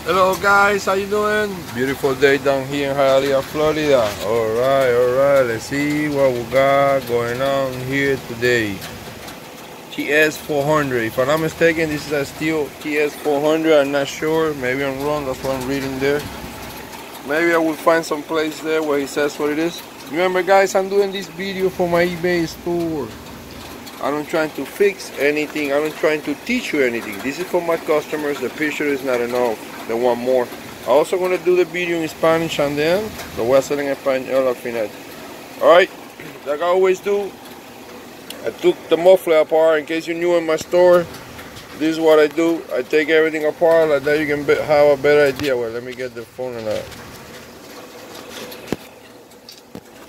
Hello guys, how you doing? Beautiful day down here in Hialeah, Florida. Alright, let's see what we got going on here today. TS400, if I'm not mistaken, this is a stihl TS400. I'm not sure, maybe I'm wrong, that's what I'm reading there. Maybe I will find some place there where he says what it is. Remember guys, I'm doing this video for my eBay store. I'm not trying to fix anything, I'm not trying to teach you anything. This is for my customers. The picture is not enough, they want more. I'm also going to do the video in Spanish and then lo voy a hacer en español al final. Alright, like I always do, I took the muffler apart. In case you're new in my store, this is what I do. I take everything apart, like that you can have a better idea. Well, let me get the phone and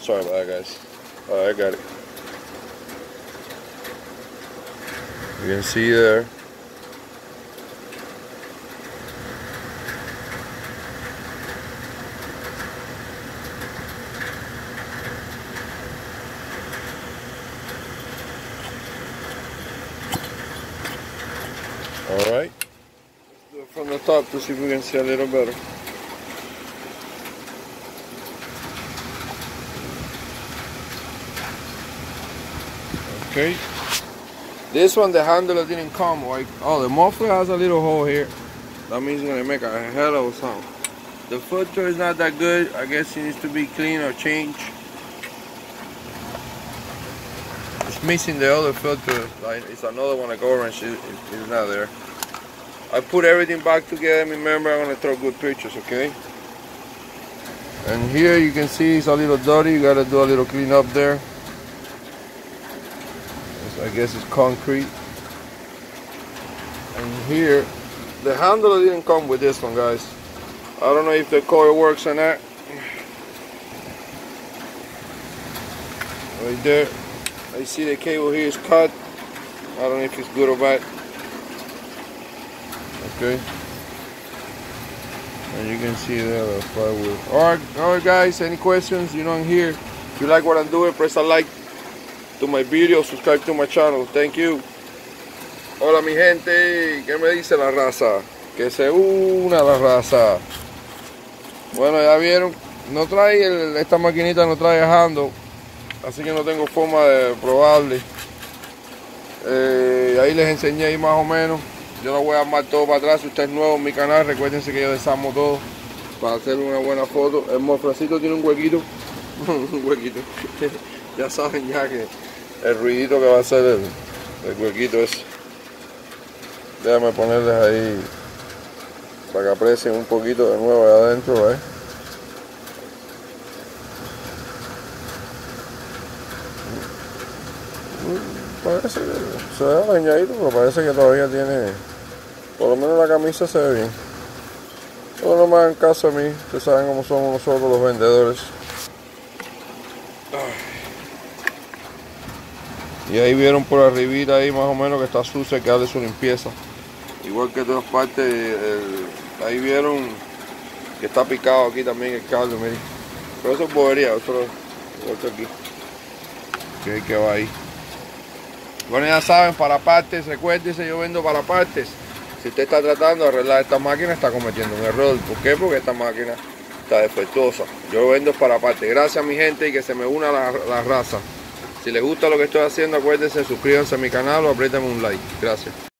sorry about that guys. Alright, I got it. You can see there. All right. Let's do it from the top to see if we can see a little better. Okay. This one, the handle didn't come. Like, oh, the muffler has a little hole here. That means it's gonna make a hell of a sound. The filter is not that good. I guess it needs to be cleaned or changed. It's missing the other filter. Like, it's another one, like orange. It's not there. I put everything back together. Remember, I'm gonna throw good pictures, okay? And here you can see it's a little dirty. You gotta do a little clean up there. I guess it's concrete. And here, the handle didn't come with this one, guys. I don't know if the coil works or not. Right there, I see the cable here is cut. I don't know if it's good or bad. Okay. And you can see there the plywood. Alright guys, any questions? You know I'm here. If you like what I'm doing, press a like to my video, subscribe to my channel. Thank you. Hola mi gente, ¿qué me dice la raza? Que se una la raza. Bueno, ya vieron, no trae esta maquinita no trae handle, así que no tengo forma de probarle. Ahí les enseñé ahí más o menos. Yo lo voy a armar todo para atrás. Si usted es nuevo en mi canal, recuérdense que yo desarmo todo para hacer una buena foto. El moflecito tiene un huequito. Un huequito. Ya saben ya que el ruidito que va a hacer el huequito ese. Déjame ponerles ahí para que aprecien un poquito de nuevo ahí adentro, ¿eh? Parece que se ve dañadito, pero parece que todavía tiene, por lo menos la camisa se ve bien. Pero no me hagan caso a mí, ustedes saben cómo somos nosotros los vendedores. Y ahí vieron por arribita ahí más o menos que está sucia, que darle su limpieza. Igual que de todas partes, ahí vieron que está picado aquí también el cable, miren. Pero eso es bobería, otro aquí. Que va ahí. Bueno, ya saben, para partes, recuérdense, yo vendo para partes. Si usted está tratando de arreglar esta máquina, está cometiendo un error. ¿Por qué? Porque esta máquina está defectuosa. Yo vendo para partes. Gracias mi gente y que se me una la raza. Si les gusta lo que estoy haciendo, acuérdense, suscríbanse a mi canal o apriétenme un like. Gracias.